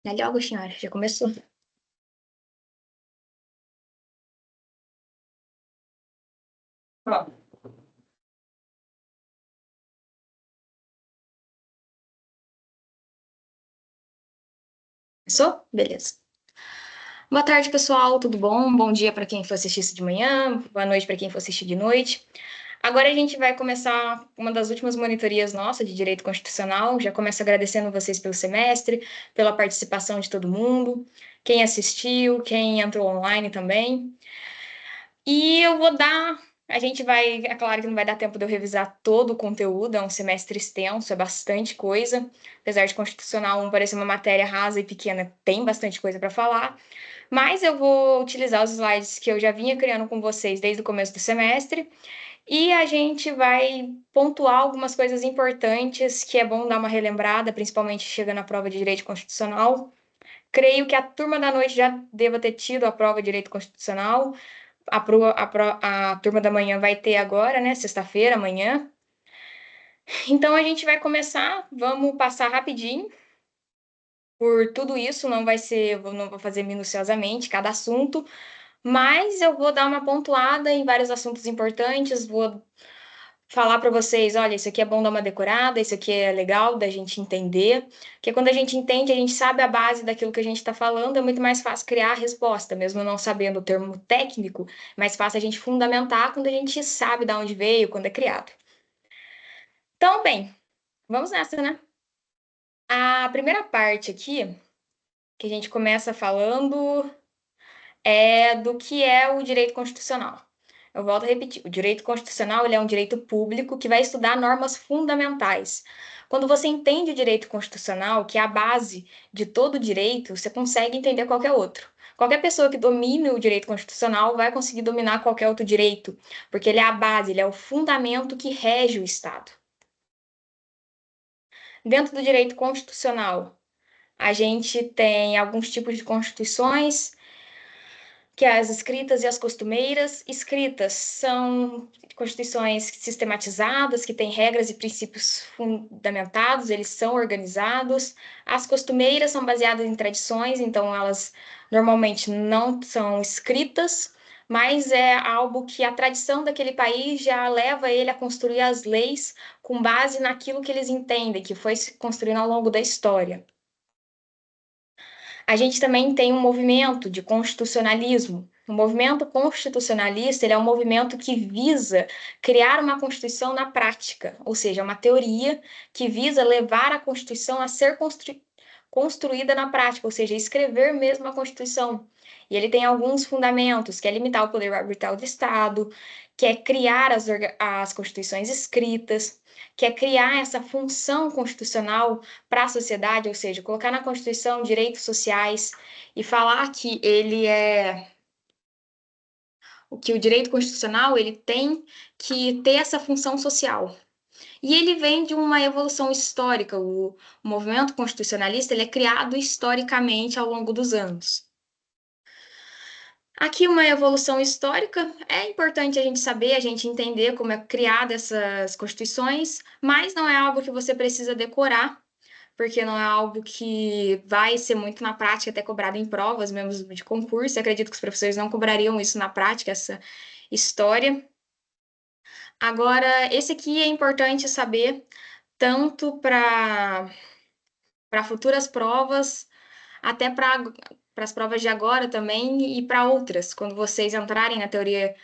Ali, Agostinho, já começou? Ah, Começou? Beleza. Boa tarde, pessoal, tudo bom? Bom dia para quem for assistir isso de manhã, boa noite para quem for assistir de noite. Agora a gente vai começar uma das últimas monitorias nossa de Direito Constitucional. Já começo agradecendo vocês pelo semestre, pela participação de todo mundo, quem assistiu, quem entrou online também. E eu vou dar. A gente vai. É claro que não vai dar tempo de eu revisar todo o conteúdo, é um semestre extenso, é bastante coisa. Apesar de Constitucional 1 parecer uma matéria rasa e pequena, tem bastante coisa para falar. Mas eu vou utilizar os slides que eu já vinha criando com vocês desde o começo do semestre. E a gente vai pontuar algumas coisas importantes que é bom dar uma relembrada, principalmente chegando à prova de Direito Constitucional. Creio que a turma da noite já deva ter tido a prova de Direito Constitucional. A turma da manhã vai ter agora, né? Sexta-feira, amanhã. Então a gente vai começar, vamos passar rapidinho por tudo isso, não vai ser, não vou fazer minuciosamente cada assunto, mas eu vou dar uma pontuada em vários assuntos importantes, vou falar para vocês, olha, isso aqui é bom dar uma decorada, isso aqui é legal da gente entender, porque quando a gente entende, a gente sabe a base daquilo que a gente está falando, é muito mais fácil criar a resposta, mesmo não sabendo o termo técnico, mais fácil a gente fundamentar quando a gente sabe de onde veio, quando é criado. Então, bem, vamos nessa, né? A primeira parte aqui, que a gente começa falando, é do que é o direito constitucional. Eu volto a repetir, o direito constitucional ele é um direito público que vai estudar normas fundamentais. Quando você entende o direito constitucional, que é a base de todo direito, você consegue entender qualquer outro. Qualquer pessoa que domine o direito constitucional vai conseguir dominar qualquer outro direito, porque ele é a base, ele é o fundamento que rege o Estado. Dentro do direito constitucional, a gente tem alguns tipos de constituições, que é as escritas e as costumeiras. Escritas são constituições sistematizadas, que têm regras e princípios fundamentados, eles são organizados. As costumeiras são baseadas em tradições, então elas normalmente não são escritas, mas é algo que a tradição daquele país já leva ele a construir as leis com base naquilo que eles entendem, que foi se construindo ao longo da história. A gente também tem um movimento de constitucionalismo. O movimento constitucionalista ele é um movimento que visa criar uma Constituição na prática, ou seja, uma teoria que visa levar a Constituição a ser construída na prática, ou seja, escrever mesmo a Constituição. E ele tem alguns fundamentos, que é limitar o poder arbitral do Estado, que é criar as constituições escritas, que é criar essa função constitucional para a sociedade, ou seja, colocar na Constituição direitos sociais e falar que ele é que o direito constitucional ele tem que ter essa função social. E ele vem de uma evolução histórica. O movimento constitucionalista ele é criado historicamente ao longo dos anos. Aqui uma evolução histórica, é importante a gente saber, a gente entender como é criada essas constituições, mas não é algo que você precisa decorar, porque não é algo que vai ser muito na prática, até cobrado em provas mesmo de concurso. Eu acredito que os professores não cobrariam isso na prática, essa história. Agora, esse aqui é importante saber, tanto para futuras provas, até para as provas de agora também e para outras. Quando vocês entrarem na teoria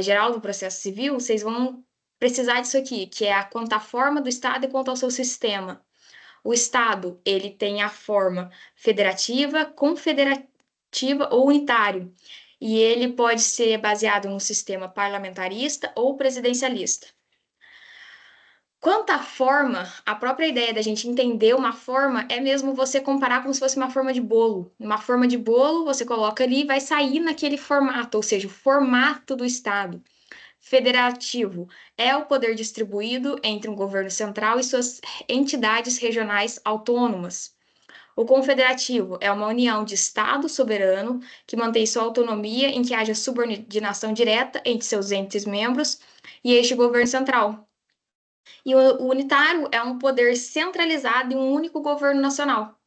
geral do processo civil, vocês vão precisar disso aqui, que é quanto à forma do Estado e quanto ao seu sistema. O Estado, ele tem a forma federativa, confederativa ou unitário. E ele pode ser baseado num sistema parlamentarista ou presidencialista. Quanto à forma, a própria ideia da gente entender uma forma é mesmo você comparar como se fosse uma forma de bolo. Uma forma de bolo, você coloca ali e vai sair naquele formato, ou seja, o formato do Estado. Federativo é o poder distribuído entre um governo central e suas entidades regionais autônomas. O confederativo é uma união de Estado soberano que mantém sua autonomia em que haja subordinação direta entre seus entes membros e este governo central. E o unitário é um poder centralizado em um único governo nacional.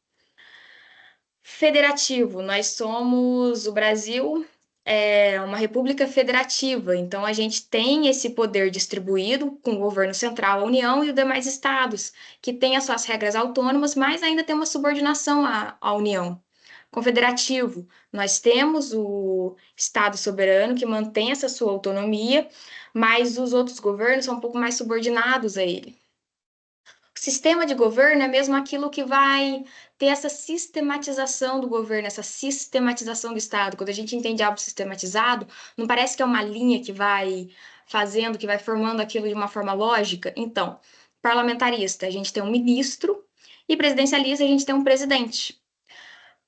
Federativo, nós somos o Brasil é uma república federativa, então a gente tem esse poder distribuído com o governo central, a União e os demais estados, que têm as suas regras autônomas, mas ainda tem uma subordinação à União. Confederativo, nós temos o Estado soberano que mantém essa sua autonomia, mas os outros governos são um pouco mais subordinados a ele. O sistema de governo é mesmo aquilo que vai ter essa sistematização do governo, essa sistematização do Estado. Quando a gente entende algo sistematizado, não parece que é uma linha que vai fazendo, que vai formando aquilo de uma forma lógica? Então, parlamentarista, a gente tem um ministro, e presidencialista, a gente tem um presidente.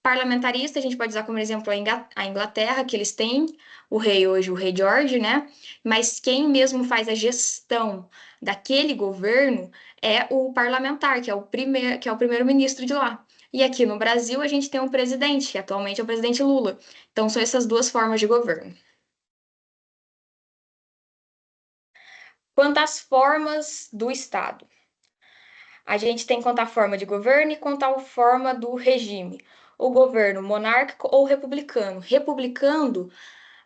Parlamentarista, a gente pode usar como exemplo a Inglaterra, que eles têm o rei hoje, o rei George, né? Mas quem mesmo faz a gestão daquele governo é o parlamentar, que é o primeiro-ministro de lá. E aqui no Brasil a gente tem um presidente, que atualmente é o presidente Lula. Então são essas duas formas de governo. Quanto às formas do Estado, a gente tem quanto à forma de governo e quanto à forma do regime. O governo monárquico ou republicano. Republicano,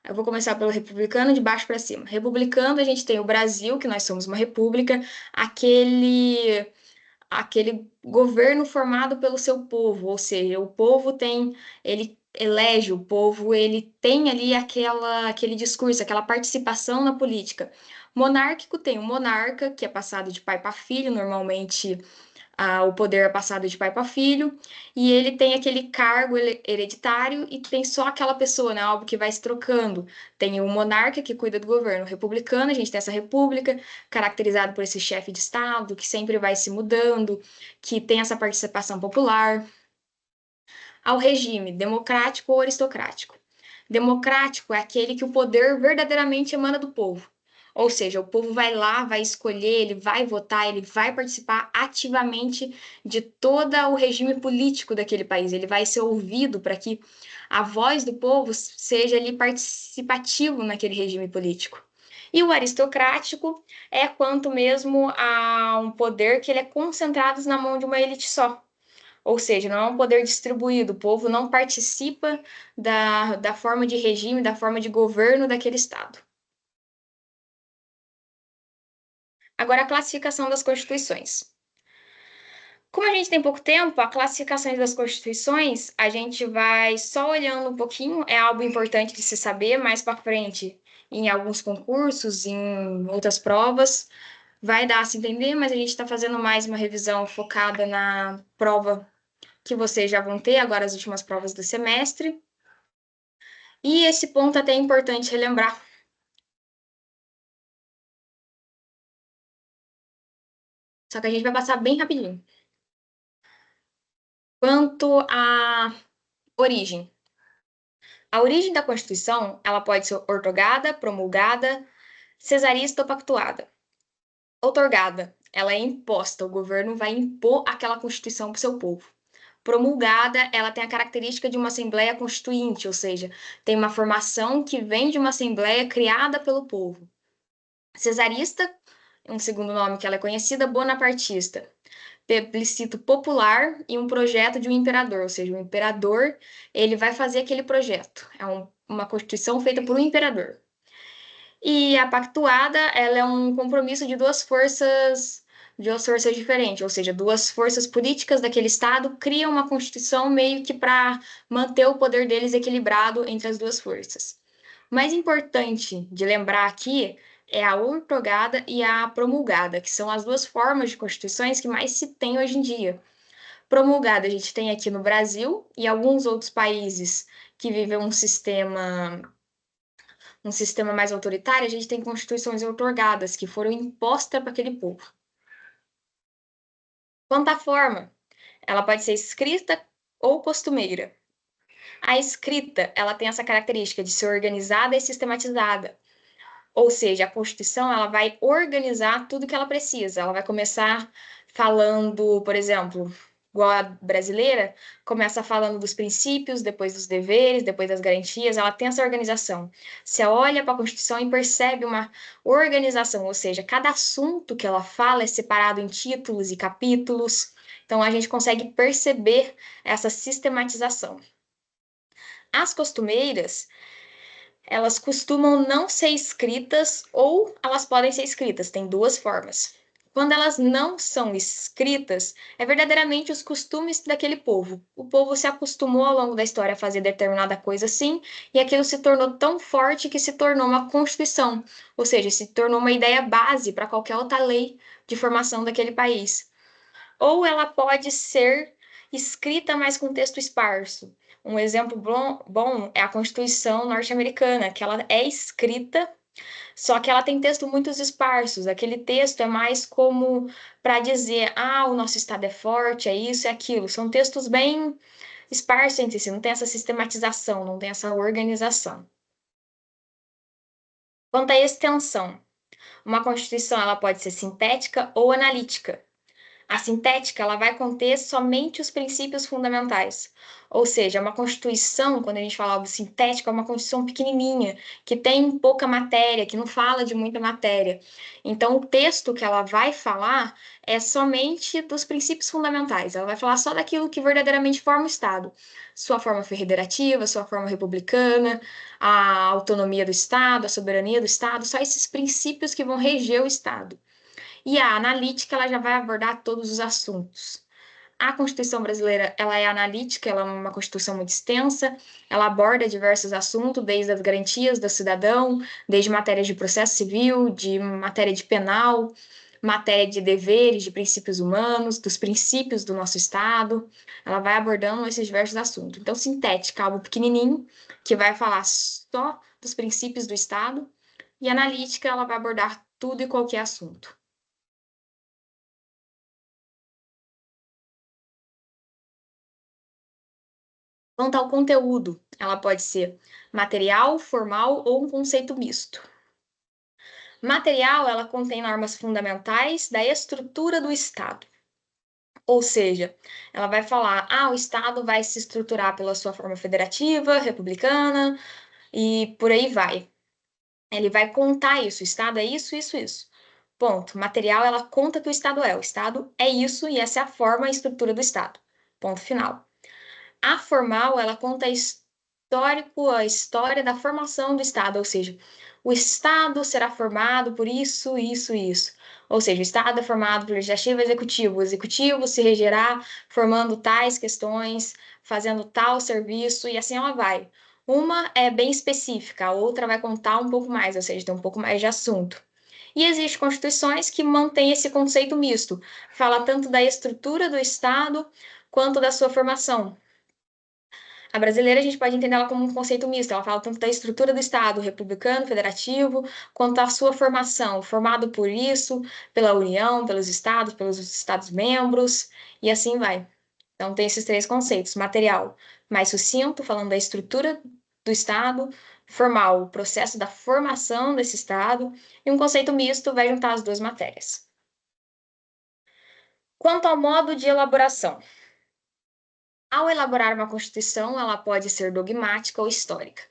eu vou começar pelo republicano de baixo para cima. Republicano, a gente tem o Brasil, que nós somos uma república, aquele governo formado pelo seu povo, ou seja, o povo tem, ele elege o povo, ele tem ali aquele discurso, aquela participação na política. Monárquico tem o monarca, que é passado de pai para filho, normalmente o poder é passado de pai para filho, e ele tem aquele cargo hereditário e tem só aquela pessoa, né? Algo que vai se trocando. Tem o monarca que cuida do governo. O republicano, a gente tem essa república, caracterizada por esse chefe de Estado, que sempre vai se mudando, que tem essa participação popular. Ao regime democrático ou aristocrático. Democrático é aquele que o poder verdadeiramente emana do povo. Ou seja, o povo vai lá, vai escolher, ele vai votar, ele vai participar ativamente de todo o regime político daquele país. Ele vai ser ouvido para que a voz do povo seja ali participativo naquele regime político. E o aristocrático é quanto mesmo a um poder que ele é concentrado na mão de uma elite só. Ou seja, não é um poder distribuído, o povo não participa da forma de regime, da forma de governo daquele Estado. Agora, a classificação das constituições. Como a gente tem pouco tempo, a classificação das constituições, a gente vai só olhando um pouquinho, é algo importante de se saber mais para frente, em alguns concursos, em outras provas, vai dar a se entender, mas a gente está fazendo mais uma revisão focada na prova que vocês já vão ter, agora as últimas provas do semestre. E esse ponto até é importante relembrar. Só que a gente vai passar bem rapidinho. Quanto à origem. A origem da Constituição, ela pode ser ortogada, promulgada, cesarista ou pactuada. Outorgada, ela é imposta, o governo vai impor aquela Constituição para o seu povo. Promulgada, ela tem a característica de uma Assembleia Constituinte, ou seja, tem uma formação que vem de uma Assembleia criada pelo povo. Cesarista, um segundo nome que ela é conhecida, bonapartista. Plebiscito popular e um projeto de um imperador, ou seja, o imperador ele vai fazer aquele projeto. É uma constituição feita por um imperador. E a pactuada, ela é um compromisso de duas forças diferentes, ou seja, duas forças políticas daquele estado criam uma constituição meio que para manter o poder deles equilibrado entre as duas forças. O mais importante de lembrar aqui é a outorgada e a promulgada, que são as duas formas de constituições que mais se tem hoje em dia. Promulgada a gente tem aqui no Brasil e alguns outros países que vivem um sistema mais autoritário, a gente tem constituições outorgadas que foram impostas para aquele povo. Quanto à forma, ela pode ser escrita ou costumeira. A escrita, ela tem essa característica de ser organizada e sistematizada. Ou seja, a Constituição ela vai organizar tudo que ela precisa. Ela vai começar falando, por exemplo, igual a brasileira, começa falando dos princípios, depois dos deveres, depois das garantias. Ela tem essa organização. Você olha para a Constituição e percebe uma organização, ou seja, cada assunto que ela fala é separado em títulos e capítulos. Então, a gente consegue perceber essa sistematização. As costumeiras, elas costumam não ser escritas ou elas podem ser escritas, tem duas formas. Quando elas não são escritas, é verdadeiramente os costumes daquele povo. O povo se acostumou ao longo da história a fazer determinada coisa assim, e aquilo se tornou tão forte que se tornou uma constituição, ou seja, se tornou uma ideia base para qualquer outra lei de formação daquele país. Ou ela pode ser escrita, mas com texto esparso. Um exemplo bom é a Constituição norte-americana, que ela é escrita, só que ela tem texto muito esparsos. Aquele texto é mais como para dizer, ah, o nosso estado é forte, é isso, é aquilo. São textos bem esparsos entre si, não tem essa sistematização, não tem essa organização. Quanto à extensão, uma Constituição ela pode ser sintética ou analítica. A sintética, ela vai conter somente os princípios fundamentais. Ou seja, uma constituição, quando a gente fala algo sintético, é uma constituição pequenininha, que tem pouca matéria, que não fala de muita matéria. Então, o texto que ela vai falar é somente dos princípios fundamentais. Ela vai falar só daquilo que verdadeiramente forma o Estado. Sua forma federativa, sua forma republicana, a autonomia do Estado, a soberania do Estado, só esses princípios que vão reger o Estado. E a analítica, ela já vai abordar todos os assuntos. A Constituição brasileira, ela é analítica, ela é uma Constituição muito extensa, ela aborda diversos assuntos, desde as garantias do cidadão, desde matérias de processo civil, de matéria de penal, matéria de deveres, de princípios humanos, dos princípios do nosso Estado. Ela vai abordando esses diversos assuntos. Então, sintética, algo pequenininho, que vai falar só dos princípios do Estado, e analítica, ela vai abordar tudo e qualquer assunto. Quanto ao conteúdo, ela pode ser material, formal ou um conceito misto. Material, ela contém normas fundamentais da estrutura do Estado. Ou seja, ela vai falar, o Estado vai se estruturar pela sua forma federativa, republicana e por aí vai. Ele vai contar isso, o Estado é isso, isso, isso. Ponto. Material, ela conta que o Estado é. O Estado é isso e essa é a forma e estrutura do Estado. Ponto final. A formal, ela conta a história da formação do Estado, ou seja, o Estado será formado por isso, isso, isso. Ou seja, o Estado é formado por legislativo e executivo. O executivo se regerá formando tais questões, fazendo tal serviço, e assim ela vai. Uma é bem específica, a outra vai contar um pouco mais, ou seja, tem um pouco mais de assunto. E existem constituições que mantêm esse conceito misto, fala tanto da estrutura do Estado quanto da sua formação. A brasileira a gente pode entender ela como um conceito misto. Ela fala tanto da estrutura do Estado, republicano, federativo, quanto a sua formação, formado por isso, pela União, pelos pelos Estados-membros, e assim vai. Então, tem esses três conceitos: material, mais sucinto, falando da estrutura do Estado, formal, o processo da formação desse Estado, e um conceito misto vai juntar as duas matérias. Quanto ao modo de elaboração, ao elaborar uma Constituição, ela pode ser dogmática ou histórica.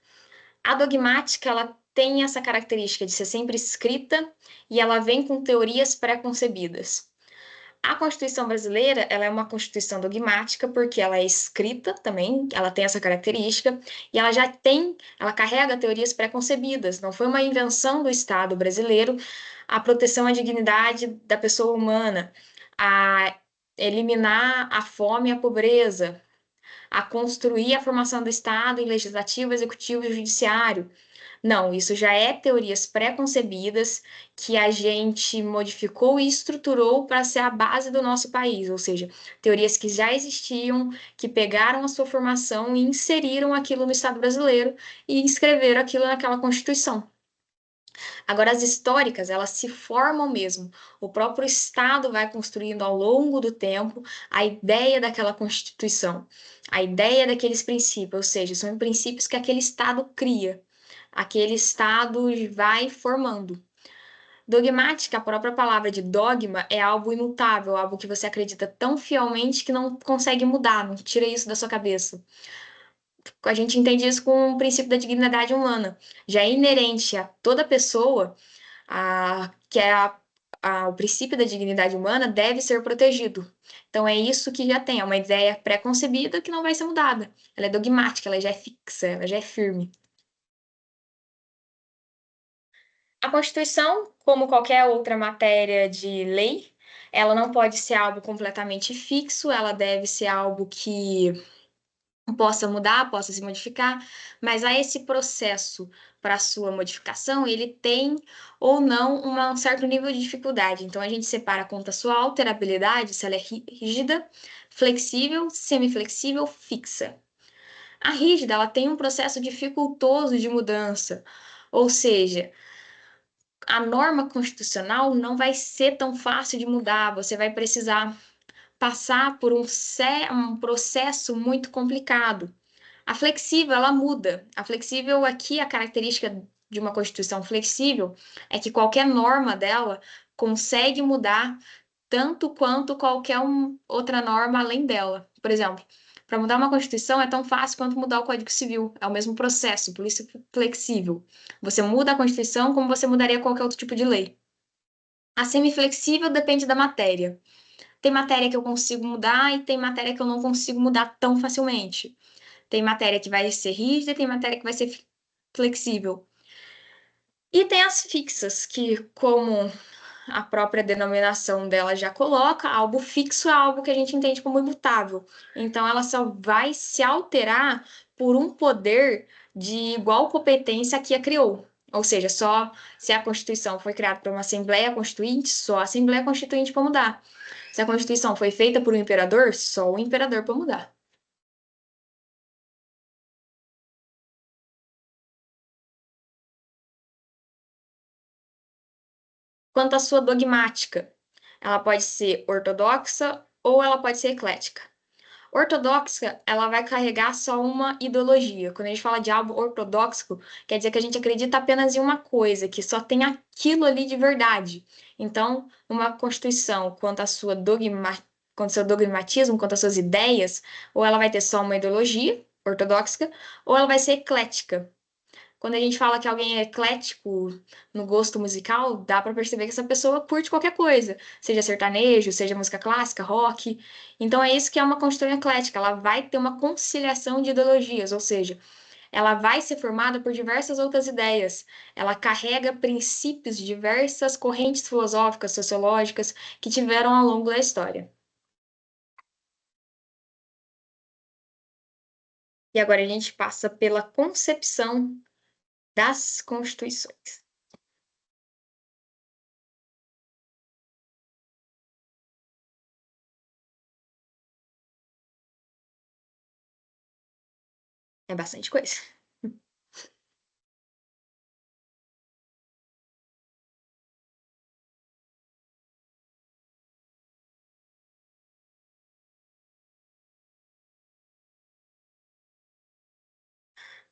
A dogmática, ela tem essa característica de ser sempre escrita e ela vem com teorias pré-concebidas. A Constituição brasileira, ela é uma Constituição dogmática porque ela é escrita também, ela tem essa característica e ela carrega teorias pré-concebidas. Não foi uma invenção do Estado brasileiro a proteção à dignidade da pessoa humana, a eliminar a fome e a pobreza, a construir a formação do Estado em legislativo, executivo e judiciário. Não, isso já é teorias pré-concebidas que a gente modificou e estruturou para ser a base do nosso país, ou seja, teorias que já existiam, que pegaram a sua formação e inseriram aquilo no Estado brasileiro e inscreveram aquilo naquela Constituição. Agora, as históricas, elas se formam mesmo. O próprio Estado vai construindo ao longo do tempo a ideia daquela Constituição, a ideia daqueles princípios, ou seja, são princípios que aquele Estado cria, aquele Estado vai formando. Dogmática, a própria palavra de dogma, é algo imutável, algo que você acredita tão fielmente que não consegue mudar, não tira isso da sua cabeça. A gente entende isso com o princípio da dignidade humana. Já é inerente a toda pessoa que é o princípio da dignidade humana deve ser protegido. Então, é isso que já tem, é uma ideia pré-concebida que não vai ser mudada. Ela é dogmática, ela já é fixa, ela já é firme. A Constituição, como qualquer outra matéria de lei, ela não pode ser algo completamente fixo, ela deve ser algo que possa mudar, possa se modificar, mas a esse processo para sua modificação, ele tem ou não um certo nível de dificuldade. Então, a gente separa quanto à sua alterabilidade, se ela é rígida, flexível, semiflexível, fixa. A rígida, ela tem um processo dificultoso de mudança, ou seja, a norma constitucional não vai ser tão fácil de mudar, você vai precisar passar por um processo muito complicado. A flexível, ela muda. A flexível, aqui, a característica de uma Constituição flexível é que qualquer norma dela consegue mudar tanto quanto qualquer outra norma além dela. Por exemplo, para mudar uma Constituição é tão fácil quanto mudar o Código Civil. É o mesmo processo, por isso é flexível. Você muda a Constituição como você mudaria qualquer outro tipo de lei. A semiflexível depende da matéria. Tem matéria que eu consigo mudar e tem matéria que eu não consigo mudar tão facilmente. Tem matéria que vai ser rígida e tem matéria que vai ser flexível. E tem as fixas, que, como a própria denominação dela já coloca, algo fixo é algo que a gente entende como imutável. Então, ela só vai se alterar por um poder de igual competência que a criou. Ou seja, só se a Constituição foi criada por uma Assembleia Constituinte, só a Assembleia Constituinte para mudar. Se a Constituição foi feita por um imperador, só o imperador para mudar. Quanto à sua dogmática, ela pode ser ortodoxa ou ela pode ser eclética. Ortodoxa, ela vai carregar só uma ideologia. Quando a gente fala de algo ortodoxo, quer dizer que a gente acredita apenas em uma coisa, que só tem aquilo ali de verdade. Então, uma Constituição, quanto ao seu dogmatismo, quanto às suas ideias, ou ela vai ter só uma ideologia ortodoxa, ou ela vai ser eclética. Quando a gente fala que alguém é eclético no gosto musical, dá para perceber que essa pessoa curte qualquer coisa, seja sertanejo, seja música clássica, rock. Então é isso que é uma Constituição eclética, ela vai ter uma conciliação de ideologias, ou seja, ela vai ser formada por diversas outras ideias. Ela carrega princípios de diversas correntes filosóficas, sociológicas que tiveram ao longo da história. E agora a gente passa pela concepção das constituições. É bastante coisa.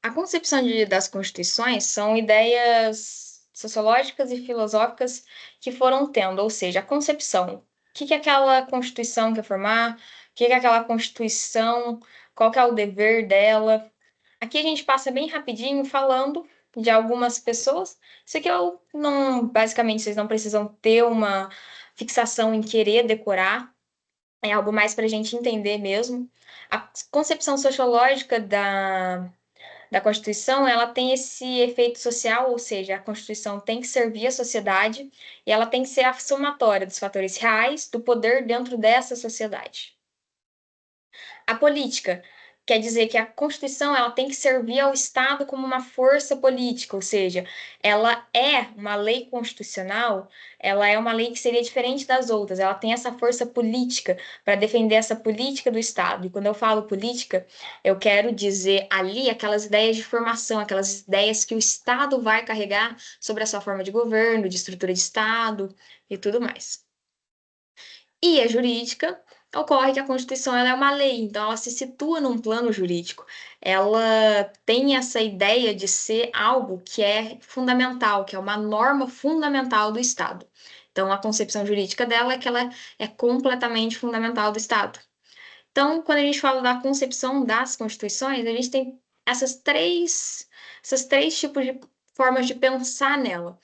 A concepção das constituições são ideias sociológicas e filosóficas que foram tendo, ou seja, a concepção. O que aquela constituição quer formar? O que aquela constituição? Qual que é o dever dela? Aqui a gente passa bem rapidinho falando de algumas pessoas. Isso aqui eu não, basicamente, vocês não precisam ter uma fixação em querer decorar. É algo mais para a gente entender mesmo. A concepção sociológica da Constituição, ela tem esse efeito social, ou seja, a Constituição tem que servir a sociedade e ela tem que ser a somatória dos fatores reais do poder dentro dessa sociedade. A política quer dizer que a Constituição ela tem que servir ao Estado como uma força política, ou seja, ela é uma lei constitucional, ela é uma lei que seria diferente das outras, ela tem essa força política para defender essa política do Estado. E quando eu falo política, eu quero dizer ali aquelas ideias de formação, aquelas ideias que o Estado vai carregar sobre a sua forma de governo, de estrutura de Estado e tudo mais. E a jurídica ocorre que a Constituição ela é uma lei, então ela se situa num plano jurídico. Ela tem essa ideia de ser algo que é fundamental, que é uma norma fundamental do Estado. Então, a concepção jurídica dela é que ela é completamente fundamental do Estado. Então, quando a gente fala da concepção das constituições, a gente tem essas três tipos de formas de pensar nela.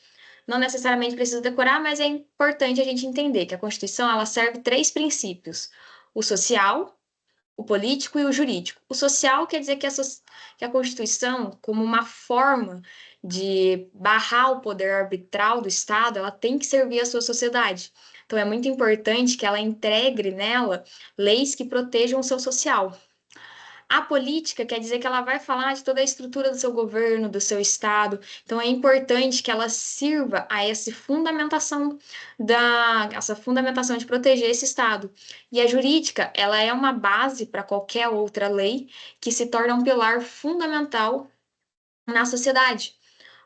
Não necessariamente precisa decorar, mas é importante a gente entender que a Constituição ela serve três princípios: o social, o político e o jurídico. O social quer dizer que a Constituição, como uma forma de barrar o poder arbitral do Estado, ela tem que servir a sua sociedade. Então, é muito importante que ela integre nela leis que protejam o seu social. A política quer dizer que ela vai falar de toda a estrutura do seu governo, do seu estado. Então é importante que ela sirva a essa fundamentação de proteger esse estado. E a jurídica, ela é uma base para qualquer outra lei que se torna um pilar fundamental na sociedade.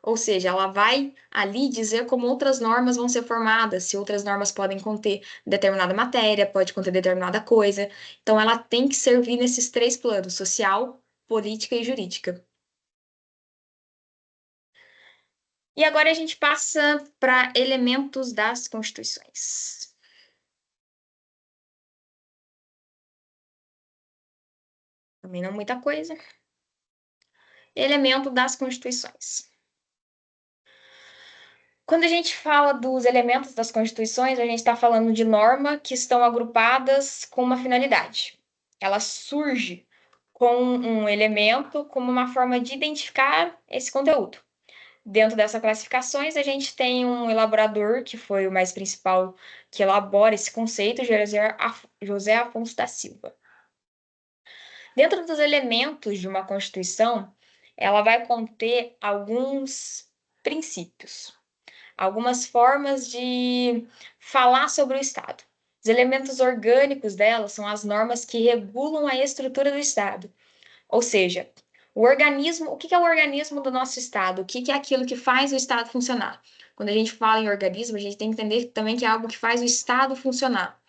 Ou seja, ela vai ali dizer como outras normas vão ser formadas, se outras normas podem conter determinada matéria, pode conter determinada coisa. Então, ela tem que servir nesses três planos: social, política e jurídica. E agora a gente passa para elementos das constituições. Também não muita coisa. Elemento das constituições. Quando a gente fala dos elementos das constituições, a gente está falando de normas que estão agrupadas com uma finalidade. Ela surge com um elemento como uma forma de identificar esse conteúdo. Dentro dessas classificações, a gente tem um elaborador, que foi o mais principal que elabora esse conceito, José Afonso da Silva. Dentro dos elementos de uma Constituição, ela vai conter alguns princípios, algumas formas de falar sobre o Estado. Os elementos orgânicos dela são as normas que regulam a estrutura do Estado. Ou seja, o que é o organismo do nosso Estado? O que é aquilo que faz o Estado funcionar? Quando a gente fala em organismo, a gente tem que entender também que é algo que faz o Estado funcionar.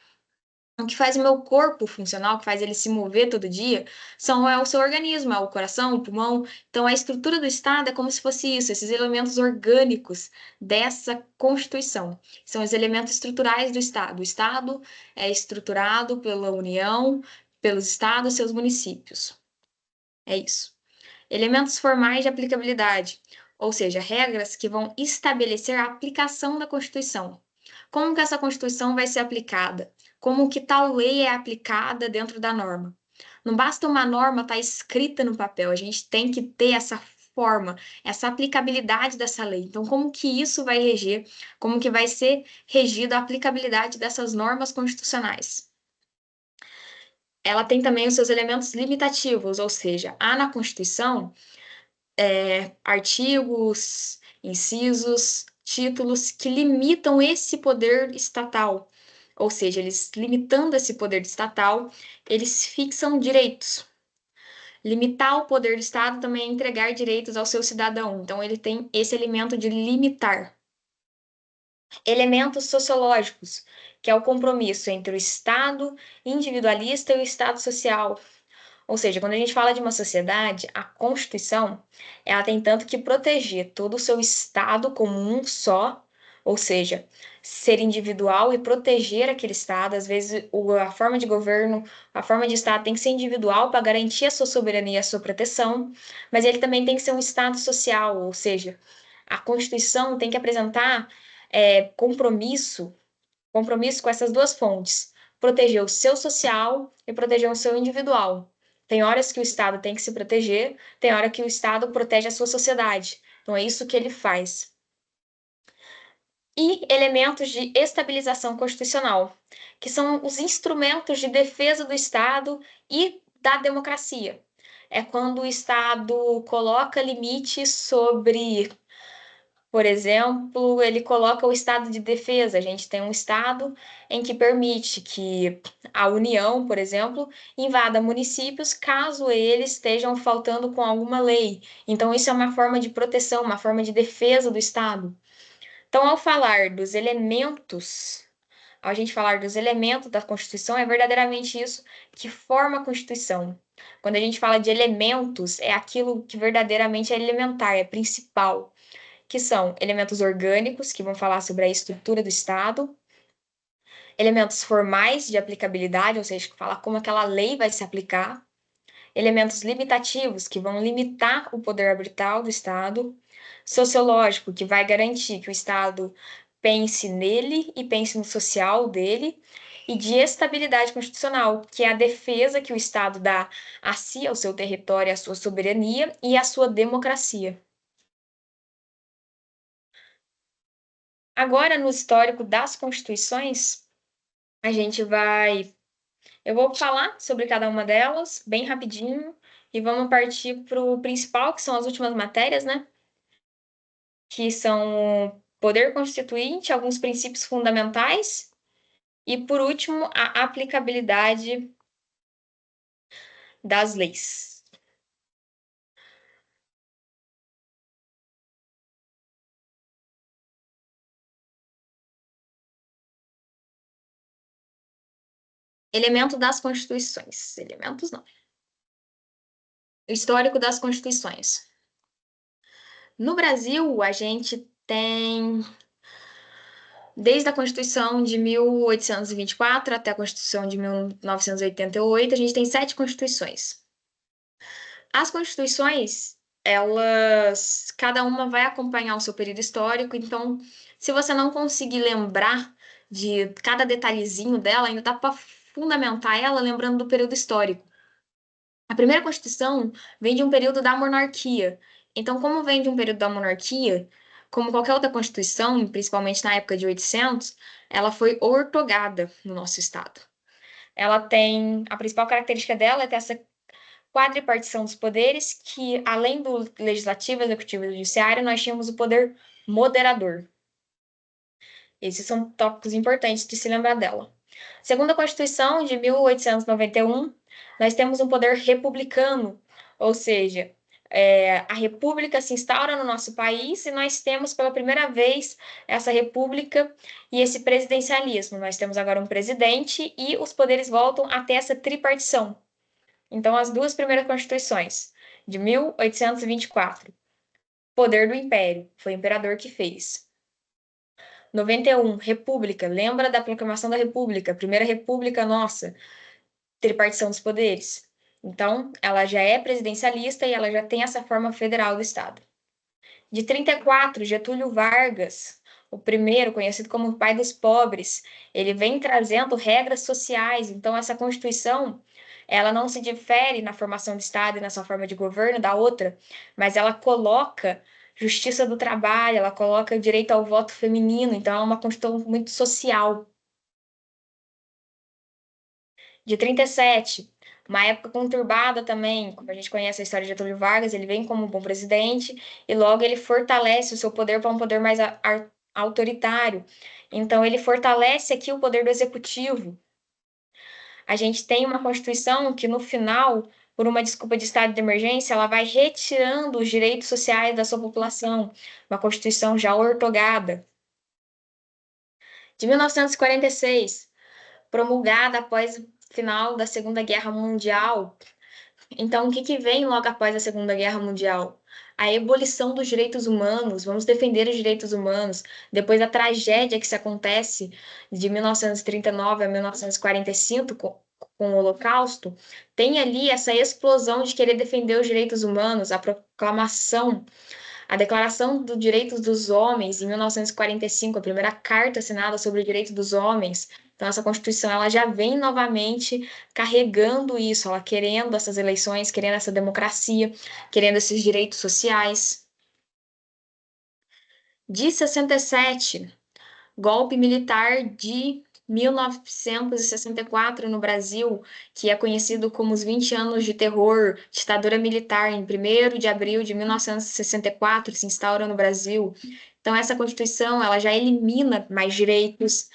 O que faz o meu corpo funcionar, o que faz ele se mover todo dia, é o seu organismo, é o coração, o pulmão. Então, a estrutura do Estado é como se fosse isso, esses elementos orgânicos dessa Constituição. São os elementos estruturais do Estado. O Estado é estruturado pela União, pelos estados e seus municípios. É isso. Elementos formais de aplicabilidade, ou seja, regras que vão estabelecer a aplicação da Constituição. Como que essa Constituição vai ser aplicada? Como que tal lei é aplicada dentro da norma? Não basta uma norma estar escrita no papel, a gente tem que ter essa forma, essa aplicabilidade dessa lei. Então, como que isso vai reger? Como que vai ser regida a aplicabilidade dessas normas constitucionais? Ela tem também os seus elementos limitativos, ou seja, há na Constituição artigos, incisos, títulos que limitam esse poder estatal. Ou seja, eles limitando esse poder estatal, eles fixam direitos. Limitar o poder do Estado também é entregar direitos ao seu cidadão. Então, ele tem esse elemento de limitar. Elementos sociológicos, que é o compromisso entre o Estado individualista e o Estado social. Ou seja, quando a gente fala de uma sociedade, a Constituição, ela tem tanto que proteger todo o seu Estado como um só, ou seja, ser individual e proteger aquele Estado. Às vezes, a forma de governo, a forma de Estado tem que ser individual para garantir a sua soberania e a sua proteção, mas ele também tem que ser um Estado social, ou seja, a Constituição tem que apresentar compromisso com essas duas fontes: proteger o seu social e proteger o seu individual. Tem horas que o Estado tem que se proteger, tem hora que o Estado protege a sua sociedade. Então é isso que ele faz. E elementos de estabilização constitucional, que são os instrumentos de defesa do Estado e da democracia. É quando o Estado coloca limites sobre, por exemplo, ele coloca o estado de defesa. A gente tem um estado em que permite que a União, por exemplo, invada municípios caso eles estejam faltando com alguma lei. Então, isso é uma forma de proteção, uma forma de defesa do Estado. Então, ao gente falar dos elementos da Constituição, é verdadeiramente isso que forma a Constituição. Quando a gente fala de elementos, é aquilo que verdadeiramente é elementar, é principal, que são elementos orgânicos, que vão falar sobre a estrutura do Estado, elementos formais de aplicabilidade, ou seja, que fala como aquela lei vai se aplicar, Elementos limitativos, que vão limitar o poder arbitral do Estado. Sociológico, que vai garantir que o Estado pense nele e pense no social dele. E de estabilidade constitucional, que é a defesa que o Estado dá a si, ao seu território, à sua soberania e à sua democracia. Agora, no histórico das constituições, a gente vai. Eu vou falar sobre cada uma delas, bem rapidinho, e vamos partir para o principal, que são as últimas matérias, né? Que são poder constituinte, alguns princípios fundamentais, e, por último, a aplicabilidade das leis. Elemento das constituições. Elementos não. Histórico das constituições. No Brasil, a gente tem, desde a Constituição de 1824 até a Constituição de 1988, a gente tem 7 constituições. As constituições, elas, cada uma vai acompanhar o seu período histórico, então, se você não conseguir lembrar de cada detalhezinho dela, ainda dá para fundamentar ela lembrando do período histórico. A primeira Constituição vem de um período da monarquia. Então, como vem de um período da monarquia, como qualquer outra Constituição, principalmente na época de 800, ela foi ortogada no nosso Estado. Ela tem, a principal característica dela é ter essa quadripartição dos poderes, que além do legislativo, executivo e judiciário, nós tínhamos o poder moderador. Esses são tópicos importantes de se lembrar dela. Segundo a Constituição de 1891, nós temos um poder republicano, ou seja, a república se instaura no nosso país e nós temos pela primeira vez essa república e esse presidencialismo. Nós temos agora um presidente e os poderes voltam até essa tripartição. Então, as duas primeiras constituições, de 1824, poder do império, foi o imperador que fez. 91, República, lembra da proclamação da República, primeira República nossa, tripartição dos poderes. Então, ela já é presidencialista e ela já tem essa forma federal do Estado. De 34, Getúlio Vargas, o primeiro, conhecido como o pai dos pobres, ele vem trazendo regras sociais. Então, essa Constituição, ela não se difere na formação do Estado e na sua forma de governo da outra, mas ela coloca justiça do trabalho, ela coloca direito ao voto feminino. Então, é uma Constituição muito social. De 37, uma época conturbada também, como a gente conhece a história de Getúlio Vargas, ele vem como um bom presidente e logo ele fortalece o seu poder para um poder mais autoritário. Então, ele fortalece aqui o poder do executivo. A gente tem uma Constituição que, no final, por uma desculpa de estado de emergência, ela vai retirando os direitos sociais da sua população. Uma Constituição já ortogada. De 1946, promulgada após o final da Segunda Guerra Mundial. Então, o que que vem logo após a Segunda Guerra Mundial? A ebulição dos direitos humanos, vamos defender os direitos humanos. Depois da tragédia que se acontece de 1939 a 1945 com o Holocausto, tem ali essa explosão de querer defender os direitos humanos, a proclamação, a Declaração dos Direitos dos Homens, em 1945, a primeira carta assinada sobre o direito dos homens. Então, essa Constituição ela já vem novamente carregando isso, ela querendo essas eleições, querendo essa democracia, querendo esses direitos sociais. De 67, golpe militar de 1964 no Brasil, que é conhecido como os 20 anos de terror, ditadura militar, em 1º de abril de 1964, se instaura no Brasil. Então, essa Constituição, ela já elimina mais direitos,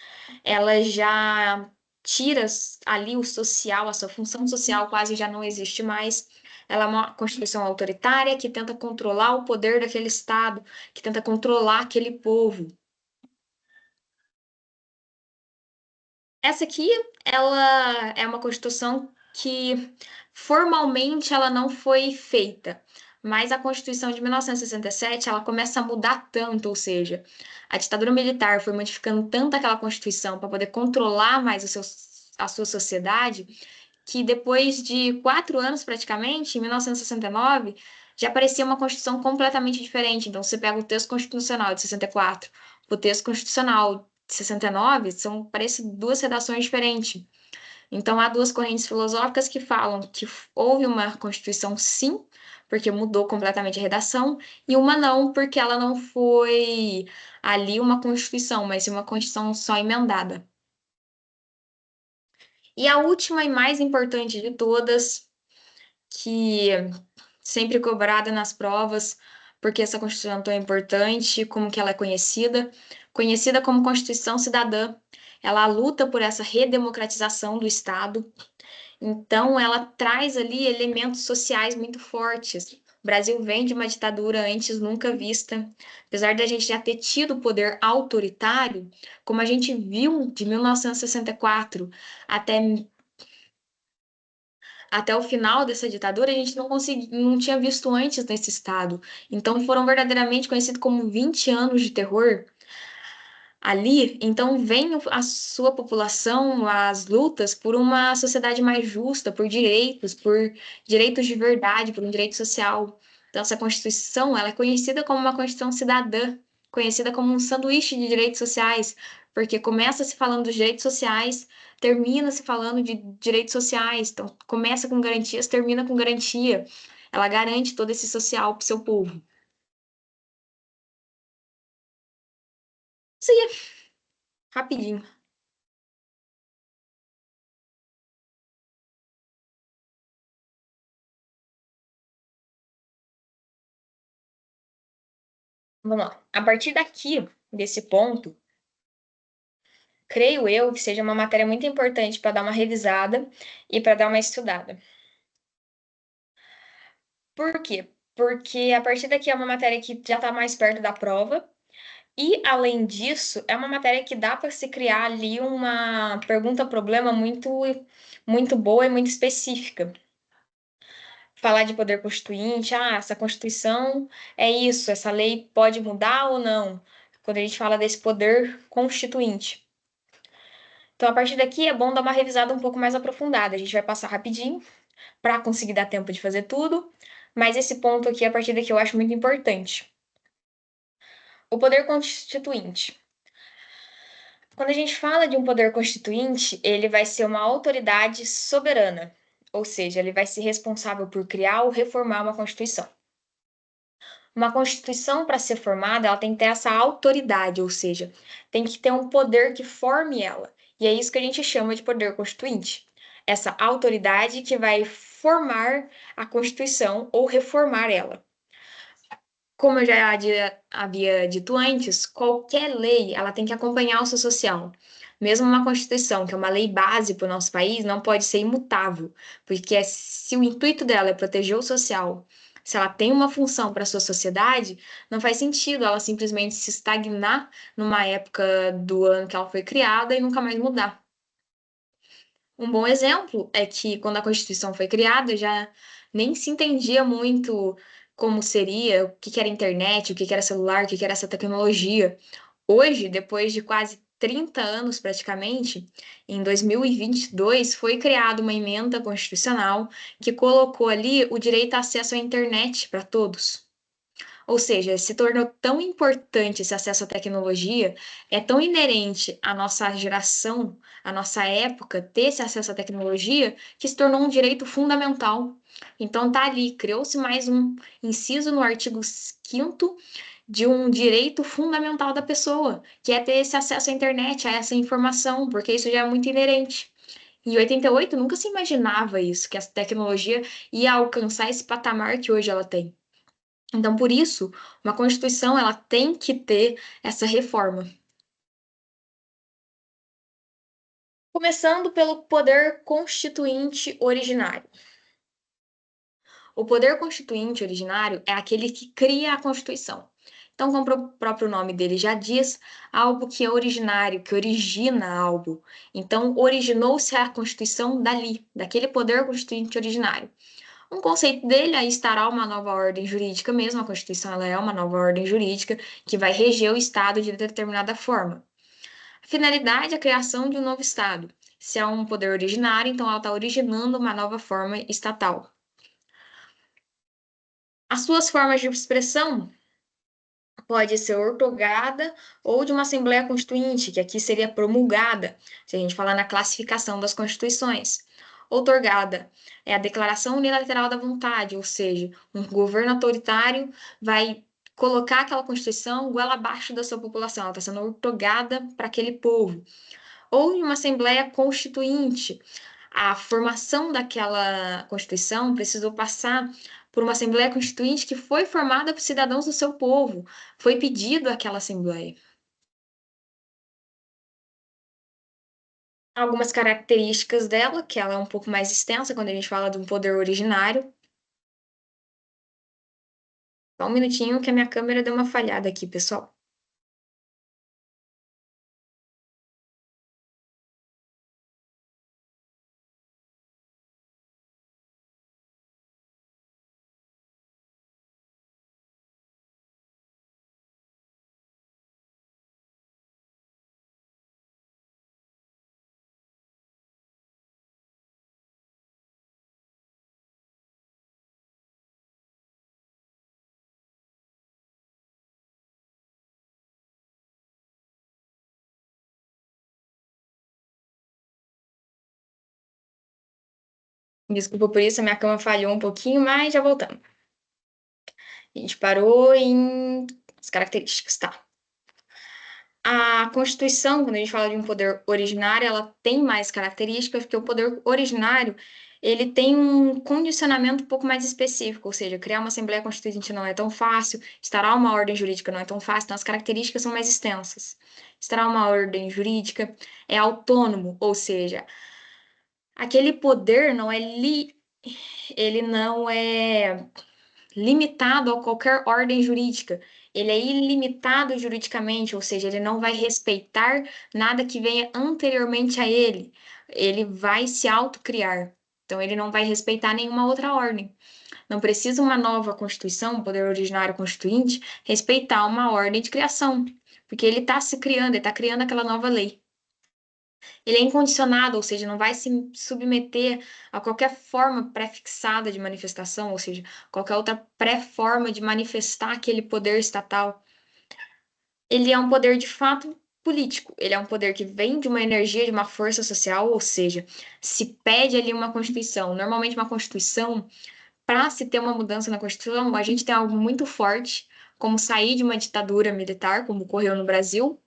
ela já tira ali o social, a sua função social quase já não existe mais. Ela é uma Constituição autoritária que tenta controlar o poder daquele Estado, que tenta controlar aquele povo. Essa aqui, ela é uma Constituição que formalmente ela não foi feita, mas a Constituição de 1967 ela começa a mudar tanto, ou seja, a ditadura militar foi modificando tanto aquela Constituição para poder controlar mais a sua sociedade, que depois de 4 anos, praticamente, em 1969, já parecia uma Constituição completamente diferente. Então, você pega o texto constitucional de 64, o texto constitucional de 69, parece duas redações diferentes. Então, há duas correntes filosóficas que falam que houve uma Constituição, sim, porque mudou completamente a redação, e uma não, porque ela não foi ali uma Constituição, mas sim uma Constituição só emendada. E a última e mais importante de todas, que sempre cobrada nas provas, porque essa Constituição é tão importante, como que ela é conhecida como Constituição Cidadã. Ela luta por essa redemocratização do Estado, então, ela traz ali elementos sociais muito fortes. O Brasil vem de uma ditadura antes nunca vista. Apesar da gente já ter tido poder autoritário, como a gente viu de 1964 até, até o final dessa ditadura, a gente não tinha visto antes nesse estado. Então, foram verdadeiramente conhecidos como 20 anos de terror ali, então vem a sua população, as lutas por uma sociedade mais justa, por direitos de verdade, por um direito social. Então, essa Constituição, ela é conhecida como uma Constituição cidadã, conhecida como um sanduíche de direitos sociais, porque começa se falando dos direitos sociais, termina se falando de direitos sociais. Então, começa com garantias, termina com garantia. Ela garante todo esse social para o seu povo. Isso aí é rapidinho. Vamos lá. A partir daqui, desse ponto, creio eu que seja uma matéria muito importante para dar uma revisada e para dar uma estudada. Por quê? Porque a partir daqui é uma matéria que já está mais perto da prova, e além disso, é uma matéria que dá para se criar ali uma pergunta-problema muito boa e muito específica. Falar de poder constituinte, essa Constituição é isso, essa lei pode mudar ou não, quando a gente fala desse poder constituinte. Então, a partir daqui é bom dar uma revisada um pouco mais aprofundada. A gente vai passar rapidinho para conseguir dar tempo de fazer tudo, mas esse ponto aqui, a partir daqui, eu acho muito importante. O poder constituinte. Quando a gente fala de um poder constituinte, ele vai ser uma autoridade soberana, ou seja, ele vai ser responsável por criar ou reformar uma Constituição. Uma Constituição, para ser formada, ela tem que ter essa autoridade, ou seja, tem que ter um poder que forme ela. E é isso que a gente chama de poder constituinte. Essa autoridade que vai formar a Constituição ou reformar ela. Como eu já havia dito antes, qualquer lei ela tem que acompanhar o seu social. Mesmo uma Constituição, que é uma lei base para o nosso país, não pode ser imutável, porque se o intuito dela é proteger o social, se ela tem uma função para a sua sociedade, não faz sentido ela simplesmente se estagnar numa época do ano que ela foi criada e nunca mais mudar. Um bom exemplo é que quando a Constituição foi criada, já nem se entendia muito como seria, o que que era internet, o que que era celular, o que que era essa tecnologia. Hoje, depois de quase 30 anos praticamente, em 2022, foi criada uma emenda constitucional que colocou ali o direito a acesso à internet para todos. Ou seja, se tornou tão importante esse acesso à tecnologia, é tão inerente à nossa geração, à nossa época, ter esse acesso à tecnologia, que se tornou um direito fundamental. Então, tá ali, criou-se mais um inciso no artigo 5º de um direito fundamental da pessoa, que é ter esse acesso à internet, a essa informação, porque isso já é muito inerente. Em 88, nunca se imaginava isso, que a tecnologia ia alcançar esse patamar que hoje ela tem. Então, por isso, uma Constituição ela tem que ter essa reforma. Começando pelo poder constituinte originário. O poder constituinte originário é aquele que cria a Constituição. Então, como o próprio nome dele já diz, algo que é originário, que origina algo. Então, originou-se a Constituição dali, daquele poder constituinte originário. Um conceito dele é instaurar uma nova ordem jurídica mesmo, a Constituição ela é uma nova ordem jurídica que vai reger o Estado de determinada forma. A finalidade é a criação de um novo Estado. Se é um poder originário, então ela está originando uma nova forma estatal. As suas formas de expressão pode ser ortogada ou de uma Assembleia Constituinte, que aqui seria promulgada, se a gente falar na classificação das constituições. Outorgada é a declaração unilateral da vontade, ou seja, um governo autoritário vai colocar aquela Constituição goela abaixo da sua população, ela está sendo outorgada para aquele povo. Ou em uma Assembleia Constituinte, a formação daquela Constituição precisou passar por uma Assembleia Constituinte que foi formada por cidadãos do seu povo, foi pedido àquela Assembleia. Algumas características dela, que ela é um pouco mais extensa quando a gente fala de um poder originário. Só um minutinho que a minha câmera deu uma falhada aqui, pessoal. Desculpa por isso, a minha câmera falhou um pouquinho, mas já voltamos. A gente parou em as características, tá? A Constituição, quando a gente fala de um poder originário, ela tem mais características, porque o poder originário, ele tem um condicionamento um pouco mais específico, ou seja, criar uma Assembleia Constituinte não é tão fácil, instaurar uma ordem jurídica não é tão fácil, então as características são mais extensas. Instaurar uma ordem jurídica é autônomo, ou seja, aquele poder não é ele não é limitado a qualquer ordem jurídica. Ele é ilimitado juridicamente, ou seja, ele não vai respeitar nada que venha anteriormente a ele. Ele vai se autocriar. Então, ele não vai respeitar nenhuma outra ordem. Não precisa uma nova Constituição, um poder originário constituinte, respeitar uma ordem de criação, porque ele está se criando, ele está criando aquela nova lei. Ele é incondicionado, ou seja, não vai se submeter a qualquer forma pré-fixada de manifestação, ou seja, qualquer outra pré-forma de manifestar aquele poder estatal. Ele é um poder de fato político, ele é um poder que vem de uma energia, de uma força social, ou seja, se pede ali uma Constituição. Normalmente, uma Constituição, para se ter uma mudança na Constituição, a gente tem algo muito forte, como sair de uma ditadura militar, como ocorreu no Brasil,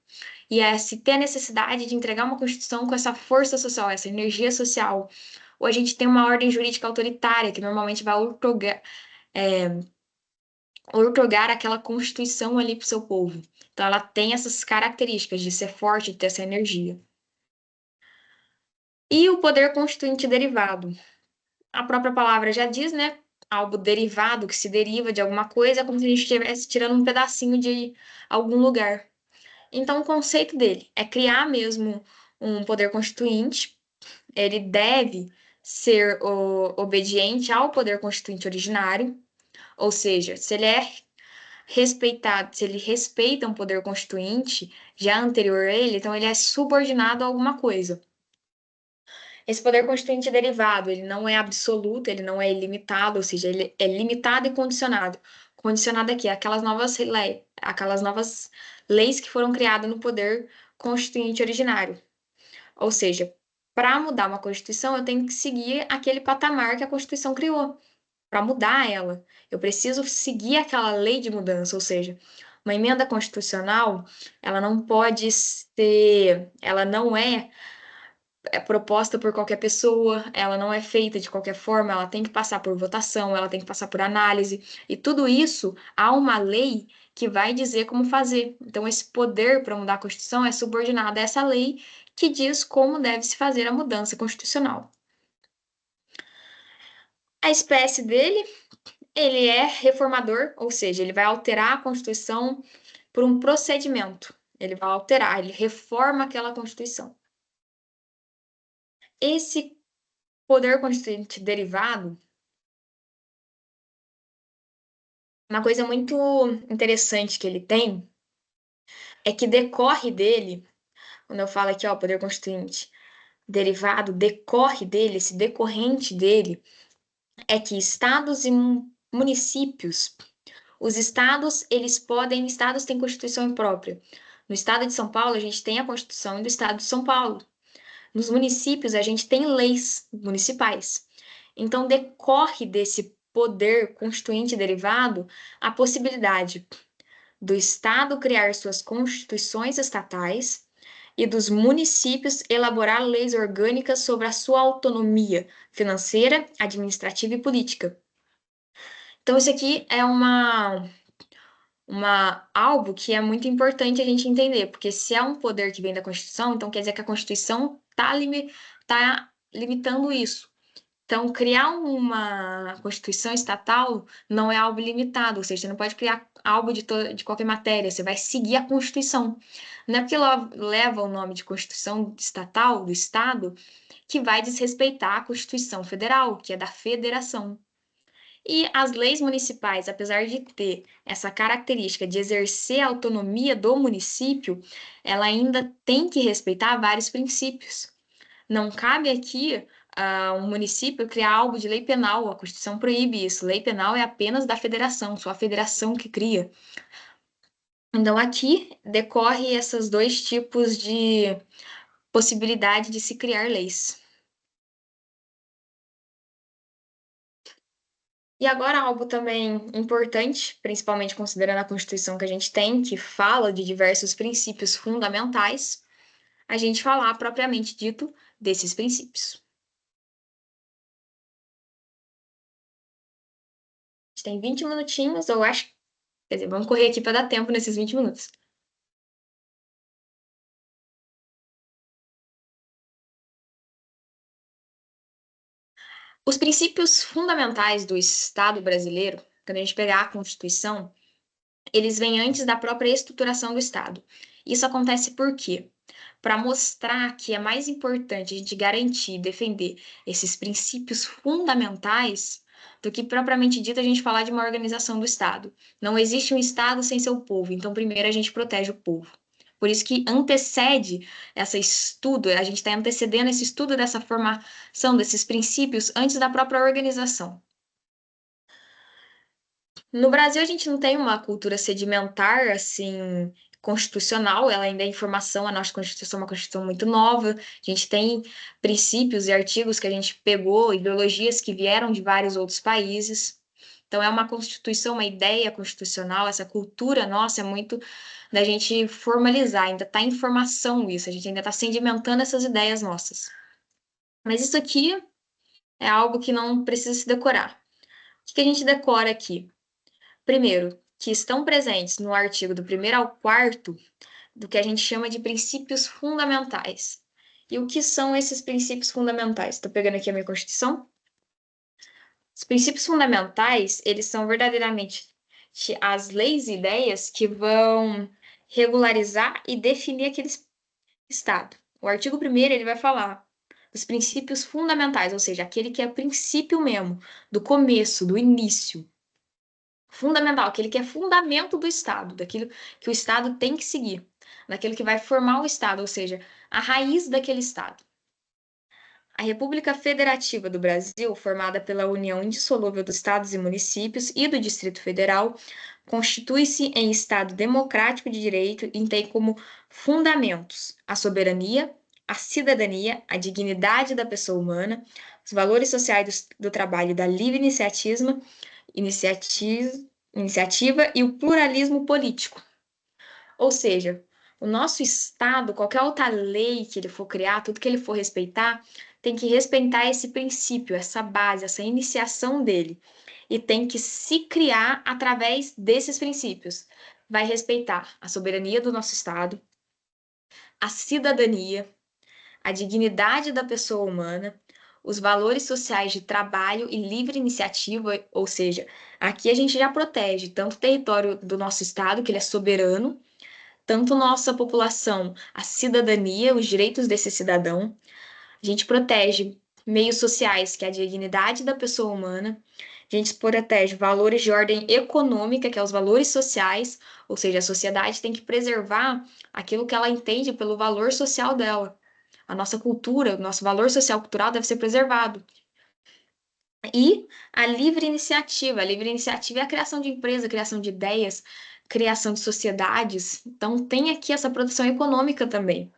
e é se ter a necessidade de entregar uma Constituição com essa força social, essa energia social. Ou a gente tem uma ordem jurídica autoritária, que normalmente vai outorgar aquela Constituição ali para o seu povo. Então, ela tem essas características de ser forte, de ter essa energia. E o poder constituinte derivado. A própria palavra já diz, né? Algo derivado, que se deriva de alguma coisa, é como se a gente estivesse tirando um pedacinho de algum lugar. Então, o conceito dele é criar mesmo um poder constituinte. Ele deve ser obediente ao poder constituinte originário, ou seja, se ele é respeitado, se ele respeita um poder constituinte já anterior a ele, então ele é subordinado a alguma coisa. Esse poder constituinte derivado, ele não é absoluto, ele não é ilimitado, ou seja, ele é limitado e condicionado. Condicionado aqui, aquelas novas leis que foram criadas no poder constituinte originário. Ou seja, para mudar uma Constituição, eu tenho que seguir aquele patamar que a Constituição criou. Para mudar ela, eu preciso seguir aquela lei de mudança, ou seja, uma emenda constitucional, ela não pode ser, ela não é proposta por qualquer pessoa, ela não é feita de qualquer forma, ela tem que passar por votação, ela tem que passar por análise, e tudo isso há uma lei que vai dizer como fazer. Então, esse poder para mudar a Constituição é subordinado a essa lei que diz como deve se fazer a mudança constitucional. A espécie dele, ele é reformador, ou seja, ele vai alterar a Constituição por um procedimento. Ele vai alterar, ele reforma aquela Constituição. Esse poder constituinte derivado, uma coisa muito interessante que ele tem é que decorre dele, quando eu falo aqui, ó, poder constituinte, derivado, decorre dele, esse decorrente dele, é que estados e municípios, os estados têm Constituição própria. No estado de São Paulo, a gente tem a Constituição do estado de São Paulo. Nos municípios, a gente tem leis municipais. Então, decorre desse poder constituinte derivado a possibilidade do Estado criar suas constituições estatais e dos municípios elaborar leis orgânicas sobre a sua autonomia financeira, administrativa e política. Então, isso aqui é algo que é muito importante a gente entender, porque se é um poder que vem da Constituição, então quer dizer que a Constituição tá limitando isso. Então, criar uma Constituição estatal não é algo limitado, ou seja, você não pode criar algo de qualquer matéria, você vai seguir a Constituição. Não é porque leva o nome de Constituição estatal, do Estado, que vai desrespeitar a Constituição Federal, que é da Federação. E as leis municipais, apesar de ter essa característica de exercer a autonomia do município, ela ainda tem que respeitar vários princípios. Não cabe aqui um município criar algo de lei penal, a Constituição proíbe isso. Lei penal é apenas da federação, só a federação que cria. Então, aqui decorre esses dois tipos de possibilidade de se criar leis. E agora, algo também importante, principalmente considerando a Constituição que a gente tem, que fala de diversos princípios fundamentais, a gente falar propriamente dito desses princípios. A gente tem 20 minutinhos, eu acho. Quer dizer, vamos correr aqui para dar tempo nesses 20 minutos. Os princípios fundamentais do Estado brasileiro, quando a gente pegar a Constituição, eles vêm antes da própria estruturação do Estado. Isso acontece por quê? Para mostrar que é mais importante a gente garantir e defender esses princípios fundamentais do que propriamente dito a gente falar de uma organização do Estado. Não existe um Estado sem seu povo, então primeiro a gente protege o povo. Por isso que antecede esse estudo, a gente está antecedendo esse estudo dessa formação desses princípios antes da própria organização. No Brasil, a gente não tem uma cultura sedimentar, assim, constitucional, ela ainda é informação, a nossa Constituição é uma Constituição muito nova, a gente tem princípios e artigos que a gente pegou, ideologias que vieram de vários outros países. Então, é uma Constituição, uma ideia constitucional, essa cultura nossa é muito da gente formalizar, ainda está em formação isso, a gente ainda está sedimentando essas ideias nossas. Mas isso aqui é algo que não precisa se decorar. O que a gente decora aqui? Primeiro, que estão presentes no artigo do 1º ao 4º do que a gente chama de princípios fundamentais. E o que são esses princípios fundamentais? Estou pegando aqui a minha Constituição. Os princípios fundamentais, eles são verdadeiramente as leis e ideias que vão regularizar e definir aquele Estado. O artigo 1º, ele vai falar dos princípios fundamentais, ou seja, aquele que é princípio mesmo, do começo, do início. Fundamental, aquele que é fundamento do Estado, daquilo que o Estado tem que seguir, daquilo que vai formar o Estado, ou seja, a raiz daquele Estado. A República Federativa do Brasil, formada pela união indissolúvel dos estados e municípios e do Distrito Federal, constitui-se em Estado democrático de direito e tem como fundamentos a soberania, a cidadania, a dignidade da pessoa humana, os valores sociais do trabalho e da livre iniciativa e o pluralismo político. Ou seja, o nosso Estado, qualquer outra lei que ele for criar, tudo que ele for respeitar, tem que respeitar esse princípio, essa base, essa iniciação dele. E tem que se criar através desses princípios. Vai respeitar a soberania do nosso Estado, a cidadania, a dignidade da pessoa humana, os valores sociais de trabalho e livre iniciativa, ou seja, aqui a gente já protege tanto o território do nosso Estado, que ele é soberano, tanto nossa população, a cidadania, os direitos desse cidadão. A gente protege meios sociais, que é a dignidade da pessoa humana. A gente protege valores de ordem econômica, que é os valores sociais, ou seja, a sociedade tem que preservar aquilo que ela entende pelo valor social dela. a nossa cultura, o nosso valor social cultural deve ser preservado. E a livre iniciativa. A livre iniciativa é a criação de empresa, criação de ideias, criação de sociedades. Então, tem aqui essa produção econômica também.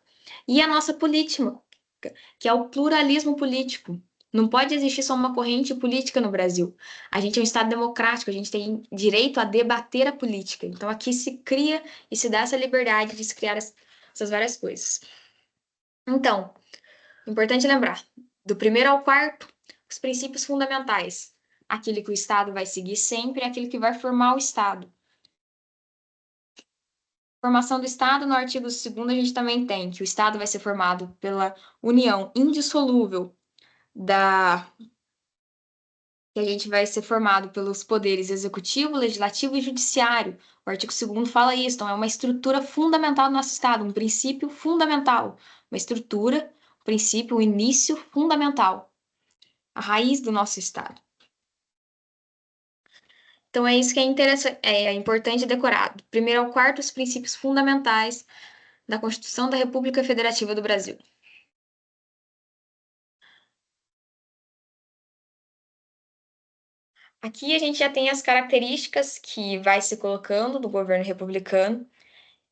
E a nossa política, que é o pluralismo político. Não pode existir só uma corrente política no Brasil. A gente é um Estado democrático, a gente tem direito a debater a política. Então, aqui se cria e se dá essa liberdade de se criar essas várias coisas. Então, importante lembrar, do primeiro ao quarto, os princípios fundamentais. Aquilo que o Estado vai seguir sempre é aquilo que vai formar o Estado. Formação do Estado, no artigo 2º, a gente também tem que o Estado vai ser formado pela união indissolúvel que a gente vai ser formado pelos poderes executivo, legislativo e judiciário. O artigo 2º fala isso, então é uma estrutura fundamental do nosso Estado, um princípio fundamental, uma estrutura, um princípio, um início fundamental, a raiz do nosso Estado. Então é isso que é interessante, é importante decorar. Do primeiro ao quarto, os princípios fundamentais da Constituição da República Federativa do Brasil. Aqui a gente já tem as características que vai se colocando do governo republicano.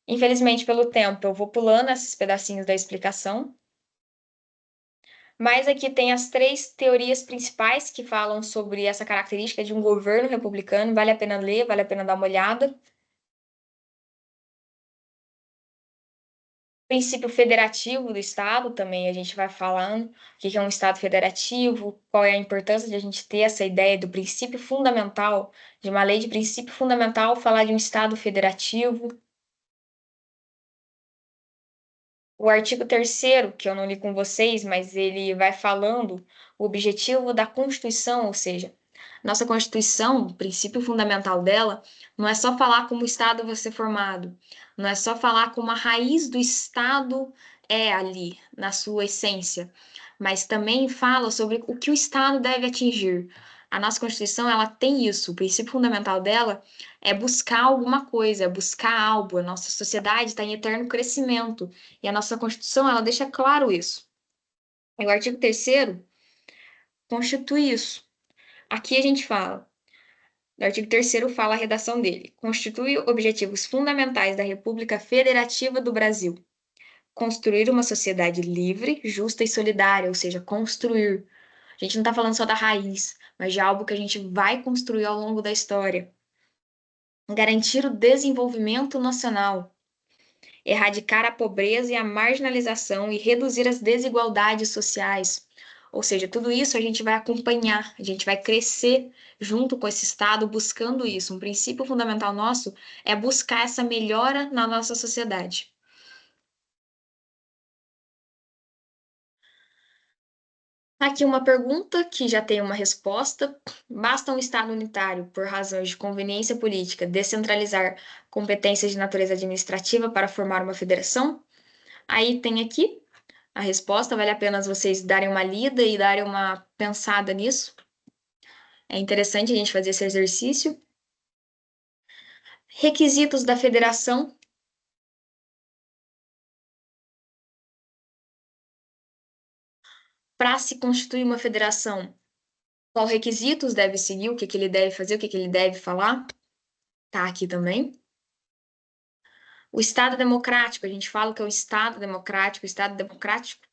Infelizmente, pelo tempo, eu vou pulando esses pedacinhos da explicação. Mas aqui tem as 3 teorias principais que falam sobre essa característica de um governo republicano. Vale a pena ler, vale a pena dar uma olhada. Princípio federativo do Estado também a gente vai falando. O que é um Estado federativo, qual é a importância de a gente ter essa ideia do princípio fundamental, de uma lei de princípio fundamental, falar de um Estado federativo. O artigo 3º, que eu não li com vocês, mas ele vai falando o objetivo da Constituição, ou seja, nossa Constituição, o princípio fundamental dela, não é só falar como o Estado vai ser formado, não é só falar como a raiz do Estado é ali, na sua essência, mas também fala sobre o que o Estado deve atingir. A nossa Constituição, ela tem isso, o princípio fundamental dela é buscar alguma coisa, é buscar algo. A nossa sociedade está em eterno crescimento e a nossa Constituição, ela deixa claro isso. E o artigo 3º constitui isso. Aqui a gente fala, no artigo 3º fala a redação dele. Constitui objetivos fundamentais da República Federativa do Brasil. Construir uma sociedade livre, justa e solidária, ou seja, construir. A gente não está falando só da raiz, mas de algo que a gente vai construir ao longo da história. Garantir o desenvolvimento nacional, erradicar a pobreza e a marginalização e reduzir as desigualdades sociais. Ou seja, tudo isso a gente vai acompanhar, a gente vai crescer junto com esse Estado buscando isso. Um princípio fundamental nosso é buscar essa melhora na nossa sociedade. Aqui uma pergunta que já tem uma resposta. Basta um Estado unitário, por razões de conveniência política, descentralizar competências de natureza administrativa para formar uma federação? Aí tem aqui a resposta, vale a pena vocês darem uma lida e darem uma pensada nisso. É interessante a gente fazer esse exercício. Requisitos da federação. Para se constituir uma federação, qual requisitos deve seguir, o que ele deve fazer, o que ele deve falar? Tá aqui também. O Estado democrático, a gente fala que é o Estado democrático, o Estado democrático.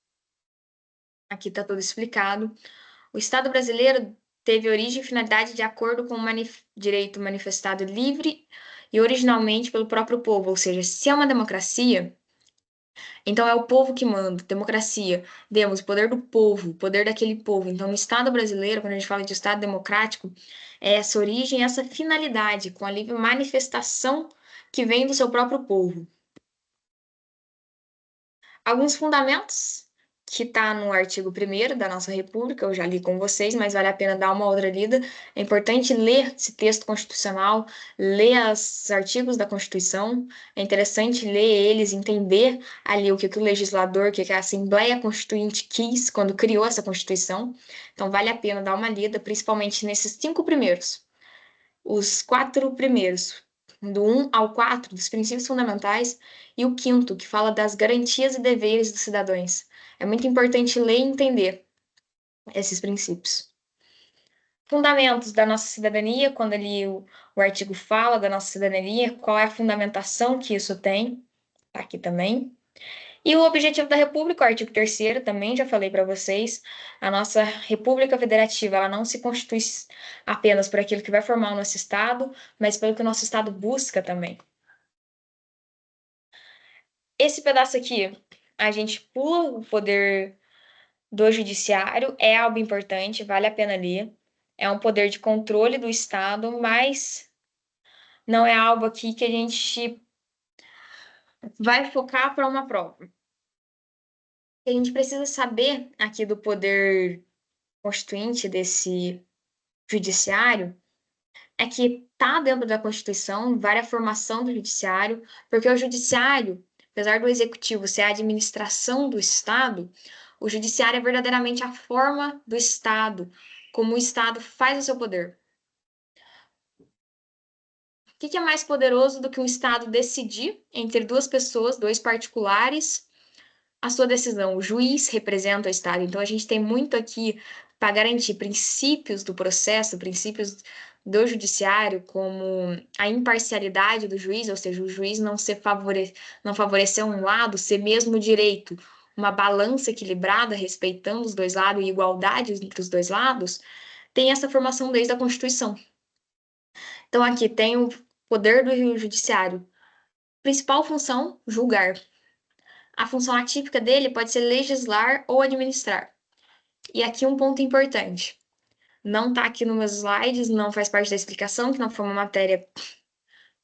Aqui está tudo explicado. O Estado brasileiro teve origem e finalidade de acordo com o direito manifestado livre e originalmente pelo próprio povo, ou seja, se é uma democracia, então é o povo que manda. Democracia, demos o poder do povo, o poder daquele povo. Então, no Estado brasileiro, quando a gente fala de Estado democrático, é essa origem, essa finalidade, com a livre manifestação que vem do seu próprio povo. Alguns fundamentos que está no artigo 1º da nossa República, eu já li com vocês, mas vale a pena dar uma outra lida. É importante ler esse texto constitucional, ler os artigos da Constituição, é interessante ler eles, entender ali o que o legislador, o que a Assembleia Constituinte quis quando criou essa Constituição. Então vale a pena dar uma lida, principalmente nesses 5 primeiros. Os 4 primeiros, do 1 ao 4, dos princípios fundamentais, e o 5º, que fala das garantias e deveres dos cidadãos. É muito importante ler e entender esses princípios. Fundamentos da nossa cidadania, quando ali o artigo fala da nossa cidadania, qual é a fundamentação que isso tem, tá aqui também. E o objetivo da República, o artigo 3º, também já falei para vocês, a nossa República Federativa, ela não se constitui apenas por aquilo que vai formar o nosso Estado, mas pelo que o nosso Estado busca também. Esse pedaço aqui, a gente pula o poder do judiciário, é algo importante, vale a pena ler. É um poder de controle do Estado, mas não é algo aqui que a gente vai focar para uma prova. A gente precisa saber aqui do poder constituinte desse judiciário é que está dentro da Constituição, vai a formação do judiciário, porque o judiciário, apesar do executivo ser a administração do Estado, o judiciário é verdadeiramente a forma do Estado, como o Estado faz o seu poder. O que é mais poderoso do que um Estado decidir entre duas pessoas, dois particulares, a sua decisão? O juiz representa o Estado. Então, a gente tem muito aqui para garantir princípios do processo, princípios do judiciário, como a imparcialidade do juiz, ou seja, o juiz não favorecer um lado, ser mesmo direito, uma balança equilibrada, respeitando os dois lados e igualdade entre os dois lados, tem essa formação desde a Constituição. Então, aqui tem o poder do judiciário. Principal função, julgar. A função atípica dele pode ser legislar ou administrar. E aqui um ponto importante. Não está aqui nos meus slides, não faz parte da explicação, que não foi uma matéria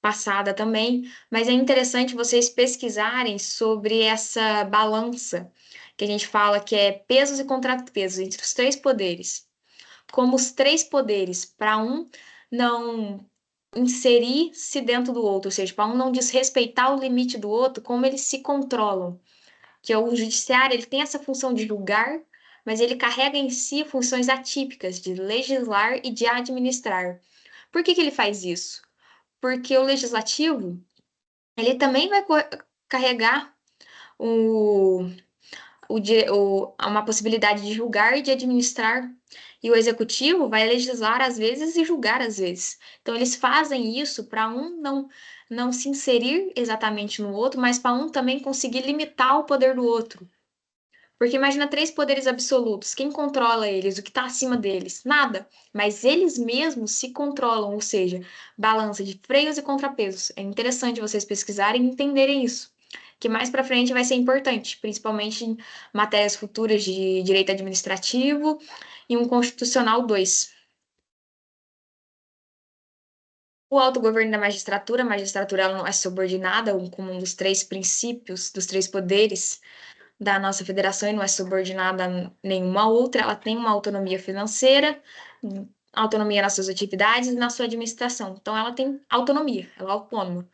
passada também, mas é interessante vocês pesquisarem sobre essa balança que a gente fala que é pesos e contrapesos entre os três poderes. Como os três poderes, para um não inserir-se dentro do outro, ou seja, para um não desrespeitar o limite do outro, como eles se controlam. Que é o judiciário, ele tem essa função de julgar, mas ele carrega em si funções atípicas de legislar e de administrar. Por que ele faz isso? Porque o legislativo, ele também vai carregar o, uma possibilidade de julgar e de administrar. E o executivo vai legislar às vezes e julgar às vezes. Então, eles fazem isso para um não se inserir exatamente no outro, mas para um também conseguir limitar o poder do outro. Porque imagina três poderes absolutos. Quem controla eles? O que está acima deles? Nada. Mas eles mesmos se controlam, ou seja, balança de freios e contrapesos. É interessante vocês pesquisarem e entenderem isso. Que mais para frente vai ser importante, principalmente em matérias futuras de direito administrativo e um Constitucional 2. O autogoverno da magistratura, a magistratura ela não é subordinada como um dos três princípios, dos três poderes da nossa federação e não é subordinada a nenhuma outra, ela tem uma autonomia financeira, autonomia nas suas atividades e na sua administração. Então, ela tem autonomia, ela é autônoma.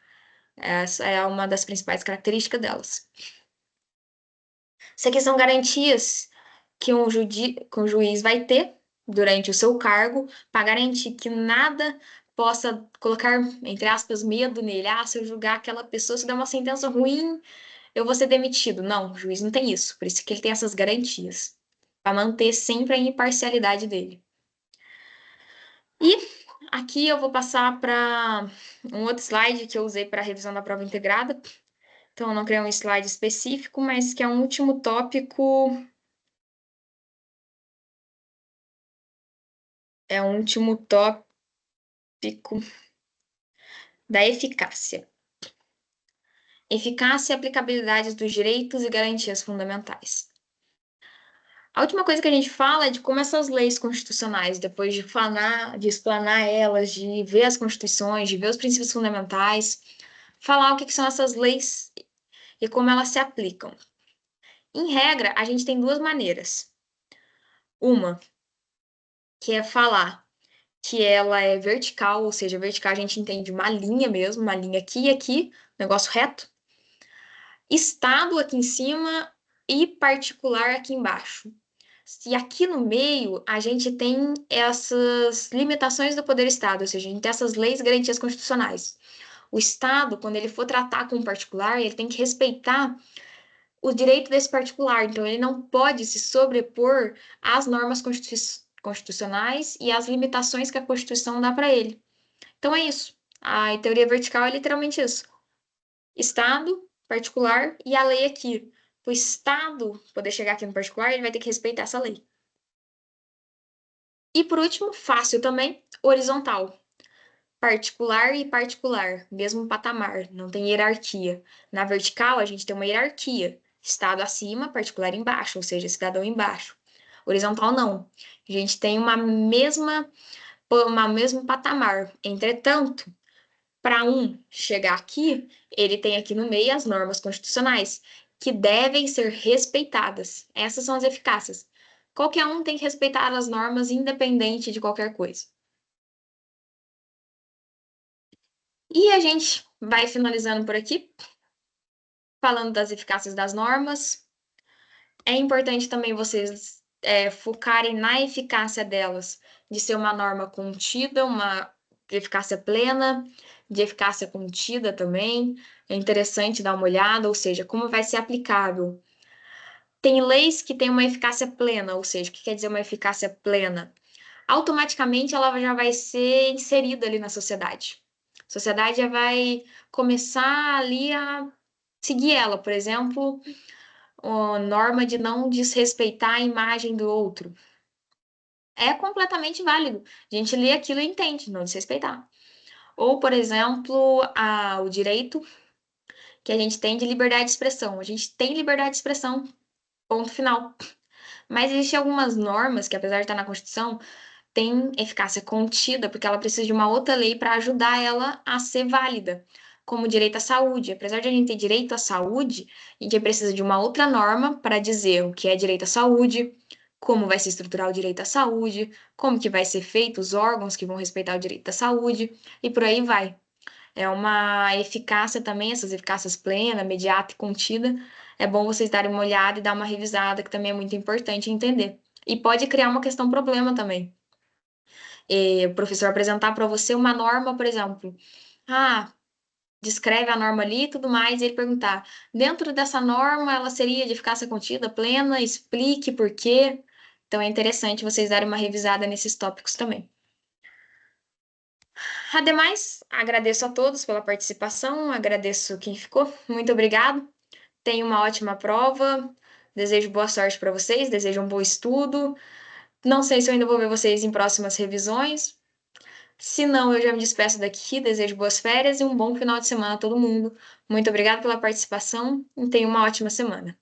Essa é uma das principais características delas. Isso aqui são garantias que que um juiz vai ter durante o seu cargo para garantir que nada possa colocar, entre aspas, medo nele. Ah, se eu julgar aquela pessoa, se der uma sentença ruim, eu vou ser demitido. Não, o juiz não tem isso. Por isso que ele tem essas garantias. Para manter sempre a imparcialidade dele. E aqui eu vou passar para um outro slide que eu usei para a revisão da prova integrada. Então, eu não criei um slide específico, mas que é um último tópico. É um último tópico da eficácia. Eficácia e aplicabilidade dos direitos e garantias fundamentais. A última coisa que a gente fala é de como essas leis constitucionais, depois de explanar elas, de ver as constituições, de ver os princípios fundamentais, falar o que são essas leis e como elas se aplicam. Em regra, a gente tem duas maneiras. Uma, que é falar que ela é vertical, ou seja, vertical a gente entende uma linha mesmo, uma linha aqui e aqui, negócio reto. Estado aqui em cima e particular aqui embaixo. E aqui no meio, a gente tem essas limitações do poder Estado, ou seja, a gente tem essas leis e garantias constitucionais. O Estado, quando ele for tratar com um particular, ele tem que respeitar o direito desse particular. Então, ele não pode se sobrepor às normas constitucionais e às limitações que a Constituição dá para ele. Então, é isso. A teoria vertical é literalmente isso. Estado, particular e a lei aqui. Para o Estado poder chegar aqui no particular, ele vai ter que respeitar essa lei. E por último, fácil também, horizontal. Particular e particular, mesmo patamar, não tem hierarquia. Na vertical, a gente tem uma hierarquia. Estado acima, particular embaixo, ou seja, cidadão embaixo. Horizontal, não. A gente tem uma mesmo patamar. Entretanto, para um chegar aqui, ele tem aqui no meio as normas constitucionais, que devem ser respeitadas. Essas são as eficácias. Qualquer um tem que respeitar as normas, independente de qualquer coisa. E a gente vai finalizando por aqui, falando das eficácias das normas. É importante também vocês focarem na eficácia delas, de ser uma norma contida, uma de eficácia plena, de eficácia contida também. É interessante dar uma olhada, ou seja, como vai ser aplicável. Tem leis que têm uma eficácia plena, ou seja, o que quer dizer uma eficácia plena? Automaticamente ela já vai ser inserida ali na sociedade. A sociedade já vai começar ali a seguir ela, por exemplo, a norma de não desrespeitar a imagem do outro. É completamente válido. A gente lê aquilo e entende, não desrespeitar. Ou, por exemplo, o direito que a gente tem de liberdade de expressão. A gente tem liberdade de expressão, ponto final. Mas existem algumas normas que, apesar de estar na Constituição, tem eficácia contida, porque ela precisa de uma outra lei para ajudar ela a ser válida, como o direito à saúde. Apesar de a gente ter direito à saúde, a gente precisa de uma outra norma para dizer o que é direito à saúde, como vai se estruturar o direito à saúde, como que vai ser feito os órgãos que vão respeitar o direito da saúde, e por aí vai. É uma eficácia também, essas eficácias plena, imediata e contida. É bom vocês darem uma olhada e dar uma revisada, que também é muito importante entender. E pode criar uma questão problema também o professor apresentar para você uma norma, por exemplo, ah, descreve a norma ali e tudo mais, e ele perguntar, dentro dessa norma, ela seria de eficácia contida, plena, explique por quê. Então é interessante vocês darem uma revisada nesses tópicos também. Ademais, agradeço a todos pela participação, agradeço quem ficou, muito obrigado. Tenha uma ótima prova, desejo boa sorte para vocês, desejo um bom estudo. Não sei se eu ainda vou ver vocês em próximas revisões. Se não, eu já me despeço daqui, desejo boas férias e um bom final de semana a todo mundo. Muito obrigada pela participação e tenha uma ótima semana.